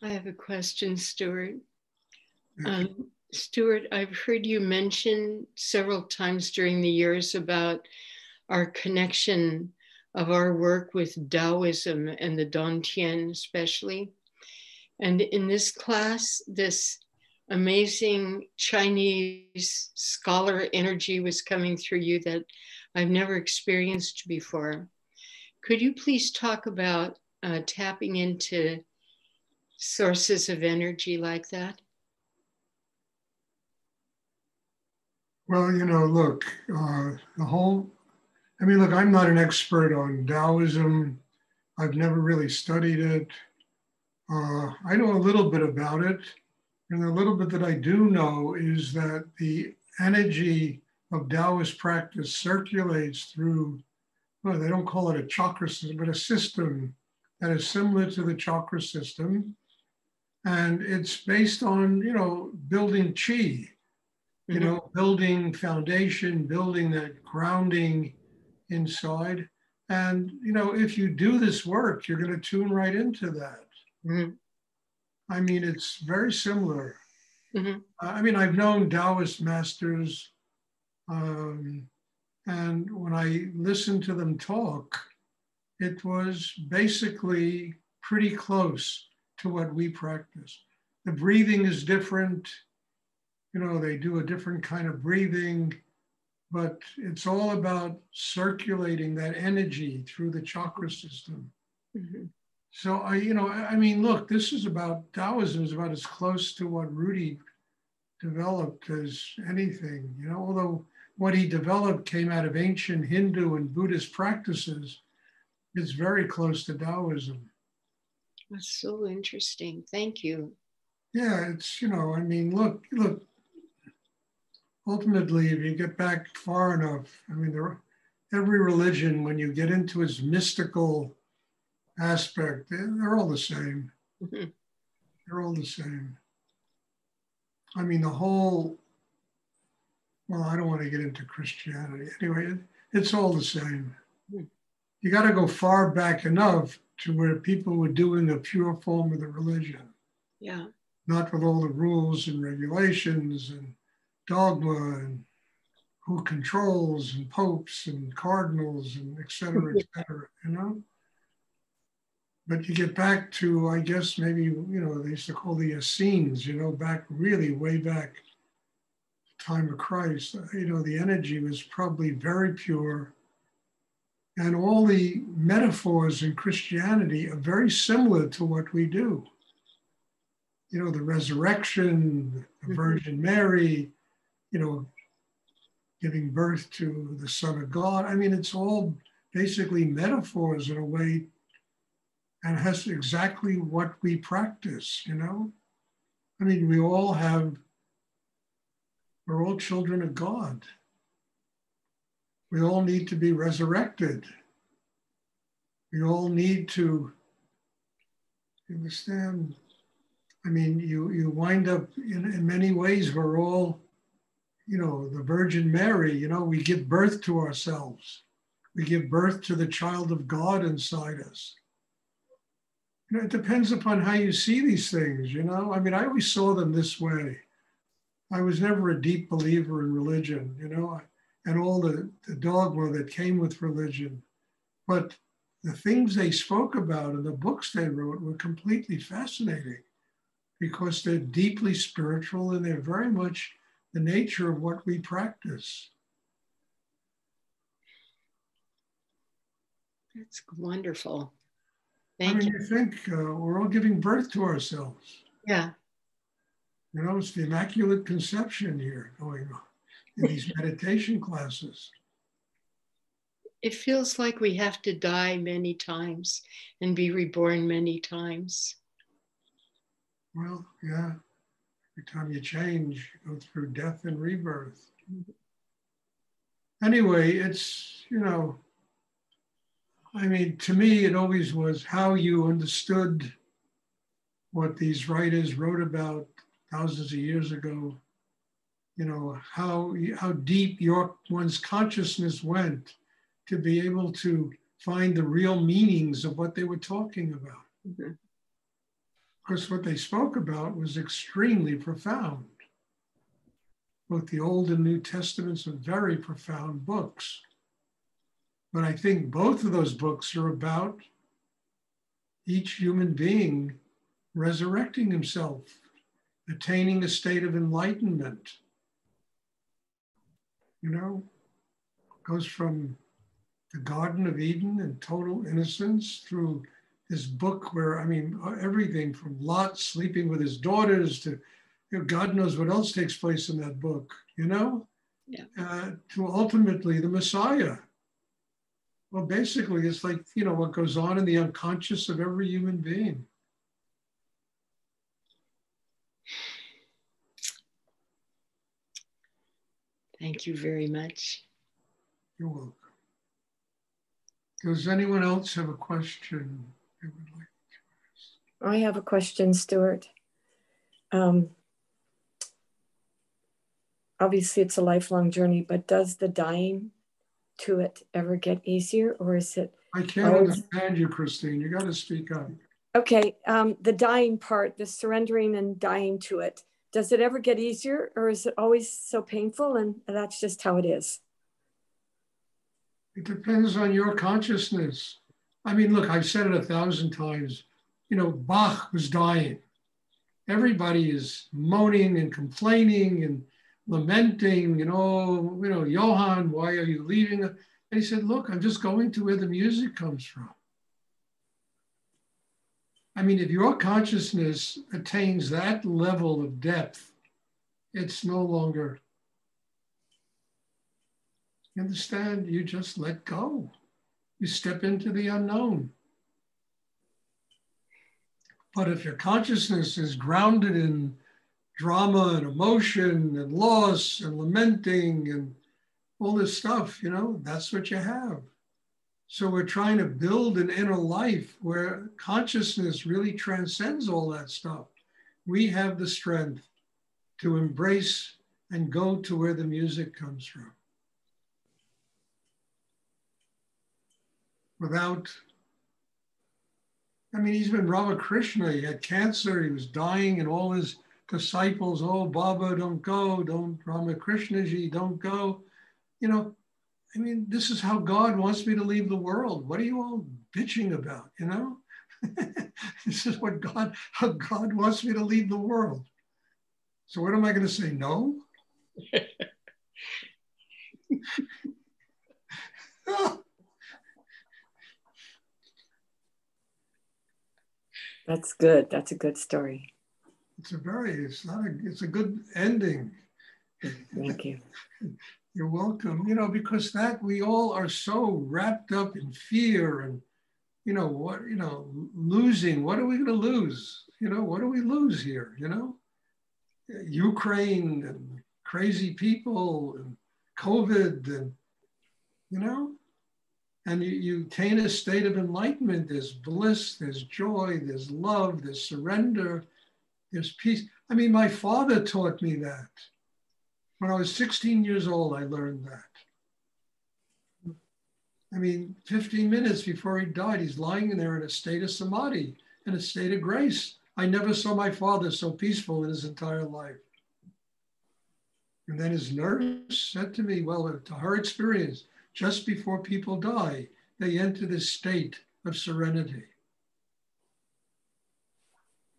I have a question, Stuart. Yes. Stuart, I've heard you mention several times during the years about our connection of our work with Taoism and the Dantian especially. And in this class, this amazing Chinese scholar energy was coming through you that I've never experienced before. Could you please talk about tapping into sources of energy like that? Well, look, look, I'm not an expert on Taoism. I've never really studied it. I know a little bit about it. And the little bit that I do know is that the energy of Taoist practice circulates through, well, they don't call it a chakra system, but a system that is similar to the chakra system. And it's based on, building chi, building foundation, building that grounding inside. And, if you do this work, you're going to tune right into that. Mm-hmm. I mean, it's very similar. Mm-hmm. I've known Taoist masters, and when I listened to them talk, it was basically pretty close to what we practice. The breathing is different. They do a different kind of breathing, but it's all about circulating that energy through the chakra system. Mm-hmm. So look, this is about, Taoism is about as close to what Rudy developed as anything, although what he developed came out of ancient Hindu and Buddhist practices. It's very close to Taoism. That's so interesting. Thank you. Yeah, it's, look, ultimately, if you get back far enough, every religion, when you get into its mystical aspect, they're all the same. Mm-hmm. They're all the same. The whole, well, I don't want to get into Christianity. Anyway, it's all the same. Mm-hmm. You got to go far back enough to where people were doing a pure form of the religion. Yeah. Not with all the rules and regulations and dogma and who controls and popes and cardinals and et cetera, But you get back to, I guess, maybe, they used to call the Essenes, back really way back, time of Christ. The energy was probably very pure. And all the metaphors in Christianity are very similar to what we do. The resurrection, the Virgin Mary, giving birth to the Son of God. It's all basically metaphors in a way, and has exactly what we practice, we're all children of God. We all need to be resurrected. We all need to understand. You wind up in many ways, we're all, the Virgin Mary, we give birth to ourselves. We give birth to the child of God inside us. It depends upon how you see these things, I always saw them this way. I was never a deep believer in religion, and all the dogma that came with religion. But the things they spoke about and the books they wrote were completely fascinating because they're deeply spiritual and they're very much the nature of what we practice. That's wonderful. Thank you. You think we're all giving birth to ourselves. Yeah. It's the Immaculate Conception here going on in these meditation classes. It feels like we have to die many times and be reborn many times. Well, yeah. Every time you change, you go through death and rebirth. Mm-hmm. Anyway, it's, to me, it always was how you understood what these writers wrote about thousands of years ago, how deep one's consciousness went to be able to find the real meanings of what they were talking about. Mm-hmm. course, what they spoke about was extremely profound. Both the Old and New Testaments are very profound books. But I think both of those books are about each human being resurrecting himself, attaining a state of enlightenment. You know, goes from the Garden of Eden and total innocence through this book where, I mean, everything from Lot sleeping with his daughters to, you know, God knows what else takes place in that book, you know, Yeah. To ultimately the Messiah. Well, basically, it's like, you know, what goes on in the unconscious of every human being. Thank you very much. You're welcome. Does anyone else have a question they would like to ask? I have a question, Stuart. Obviously, it's a lifelong journey, but does the dying to it ever get easier, or is it? I can't understand you, Christine. You got to speak up. Okay, the dying part, the surrendering and dying to it, does it ever get easier, or is it always so painful and that's just how it is? It depends on your consciousness. I mean, look, I've said it 1,000 times. You know, Bach was dying. Everybody is moaning and complaining and lamenting, you know, Johann, why are you leaving? And he said, look, I'm just going to where the music comes from. I mean, if your consciousness attains that level of depth, it's no longer, you understand? You just let go. You step into the unknown. But if your consciousness is grounded in drama and emotion and loss and lamenting and all this stuff, you know, that's what you have. So we're trying to build an inner life where consciousness really transcends all that stuff. We have the strength to embrace and go to where the music comes from. Without, I mean, he's been Ramakrishna, he had cancer, he was dying, and all his disciples, oh, Baba, don't go, don't, Ramakrishnaji, don't go. You know, I mean, this is how God wants me to leave the world. What are you all bitching about, you know? This is how God wants me to leave the world. So what am I going to say, no? That's good. That's a good story. It's a good ending. Thank you. You're welcome. You know, because that we all are so wrapped up in fear and, you know, losing. What are we going to lose? You know, what do we lose here? You know, Ukraine and crazy people and COVID and, you know, and you attain a state of enlightenment. There's bliss, there's joy, there's love, there's surrender, there's peace. I mean, my father taught me that. When I was 16 years old, I learned that. I mean, 15 minutes before he died, he's lying in there in a state of samadhi, in a state of grace. I never saw my father so peaceful in his entire life. And then his nurse said to me, well, to her experience, just before people die, they enter this state of serenity.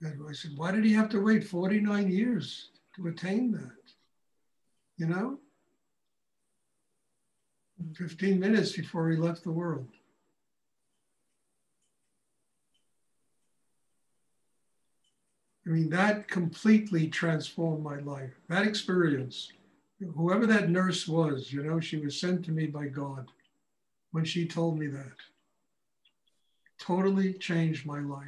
And I said, why did he have to wait 49 years to attain that? You know? 15 minutes before he left the world. I mean, that completely transformed my life. That experience, whoever that nurse was, you know, she was sent to me by God when she told me that. Totally changed my life.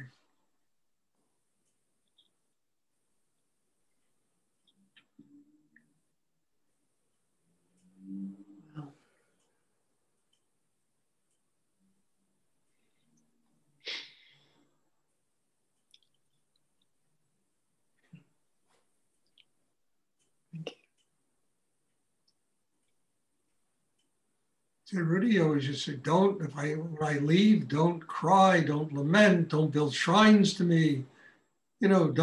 So Rudy always just said, when I leave, don't cry, don't lament, don't build shrines to me. don't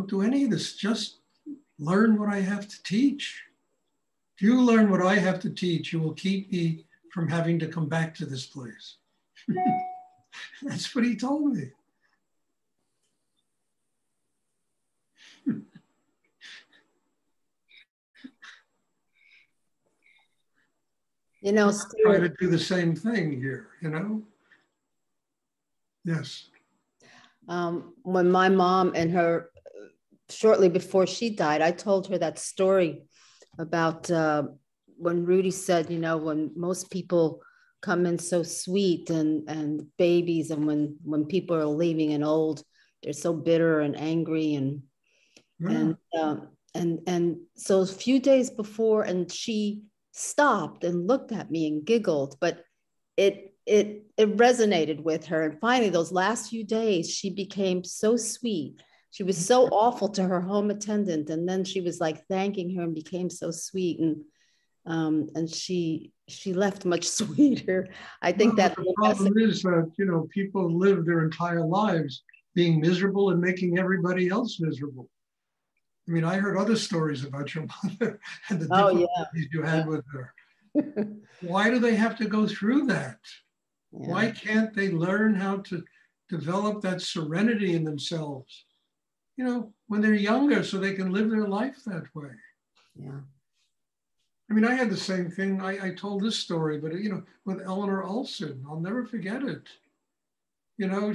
do any of this. Just learn what I have to teach. If you learn what I have to teach, you will keep me from having to come back to this place. That's what he told me. Stuart, try to do the same thing here, Yes. when my mom and her, shortly before she died, I told her that story about when Rudy said, when most people come in so sweet and babies, and when people are leaving and old, they're so bitter and angry and so a few days before, and she stopped and looked at me and giggled, but it resonated with her. And finally, those last few days, she became so sweet. She was so awful to her home attendant, and then she was like thanking her and became so sweet. And she left much sweeter. I think that the problem is that people live their entire lives being miserable and making everybody else miserable. I mean, I heard other stories about your mother and the difficulties you had with her. Why do they have to go through that? Yeah. Why can't they learn how to develop that serenity in themselves, when they're younger, so they can live their life that way? Yeah. I mean, I had the same thing. I told this story, but with Eleanor Olson, I'll never forget it.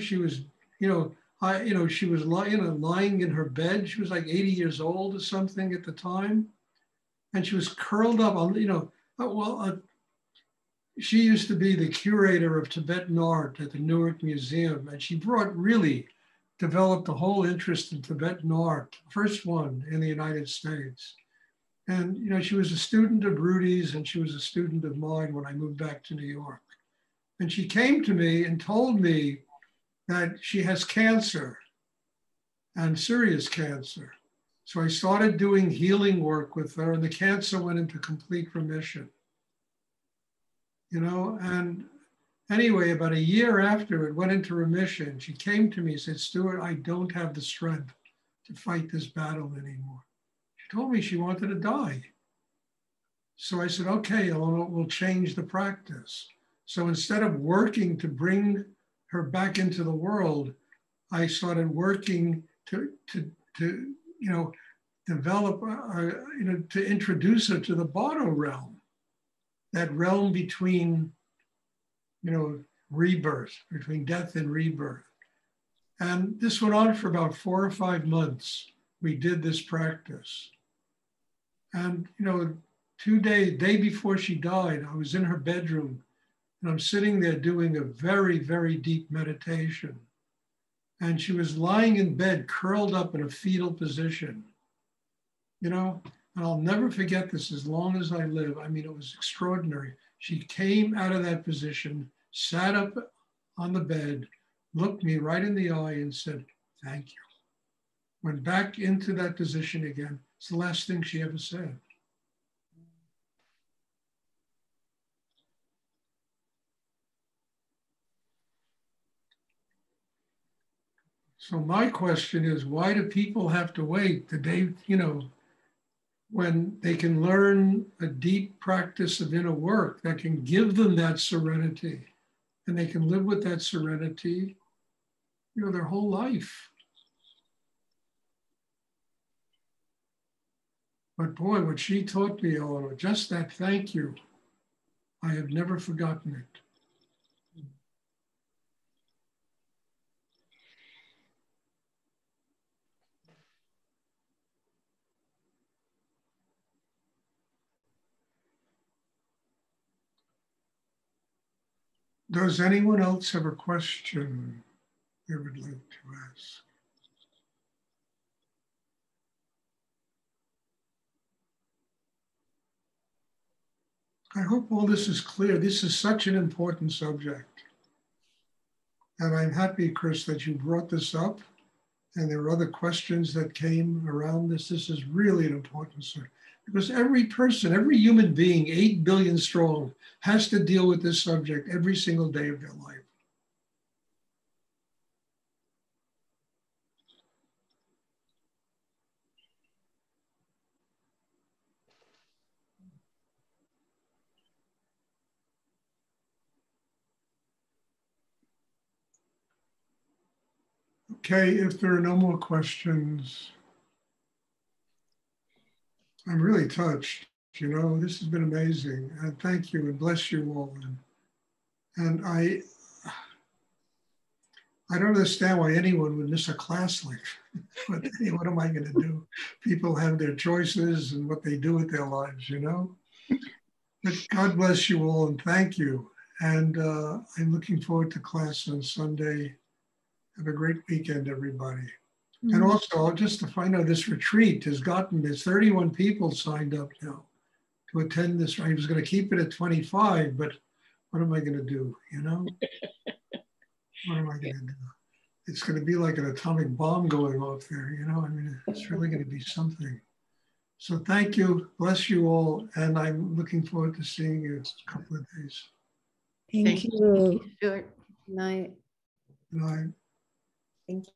She was, she was lying in her bed. She was like 80 years old or something at the time, and she was curled up on, she used to be the curator of Tibetan art at the Newark Museum, and she really developed a whole interest in Tibetan art, first one in the United States. And she was a student of Rudy's, and she was a student of mine when I moved back to New York. And she came to me and told me that she has cancer, and serious cancer. So I started doing healing work with her, and the cancer went into complete remission. And anyway, about a year after it went into remission, she came to me and said, "Stuart, I don't have the strength to fight this battle anymore." She told me she wanted to die. So I said, "Okay, Eleanor, we'll change the practice." So instead of working to bring her back into the world, I started working to develop, to introduce her to the Bardo realm, that realm between, rebirth, between death and rebirth. And this went on for about 4 or 5 months. We did this practice. And, day before she died, I was in her bedroom, and I'm sitting there doing a very, very deep meditation. And she was lying in bed, curled up in a fetal position, and I'll never forget this as long as I live. I mean, it was extraordinary. She came out of that position, sat up on the bed, looked me right in the eye and said, "Thank you." Went back into that position again. It's the last thing she ever said. So my question is, why do people have to wait the day, when they can learn a deep practice of inner work that can give them that serenity, and they can live with that serenity, their whole life? But boy, what she taught me, Eleanor, just that thank you, I have never forgotten it. Does anyone else have a question they would like to ask? I hope all this is clear. This is such an important subject. And I'm happy, Chris, that you brought this up. And there were other questions that came around this. This is really an important subject. Because every person, every human being, 8 billion strong, has to deal with this subject every single day of their life. Okay, if there are no more questions, I'm really touched. You know, this has been amazing. And thank you and bless you all. And I don't understand why anyone would miss a class like that. But hey, what am I going to do? People have their choices and what they do with their lives, you know? But God bless you all and thank you. And I'm looking forward to class on Sunday. Have a great weekend, everybody. Mm-hmm. And also, just to find out, this retreat has gotten, there's 31 people signed up now to attend this. I was going to keep it at 25, but what am I going to do, you know? What am I going to do? It's going to be like an atomic bomb going off there, you know? I mean, it's really going to be something. So thank you, bless you all, and I'm looking forward to seeing you in a couple of days. Thank you. Stuart. Good night. Good night. Thank you.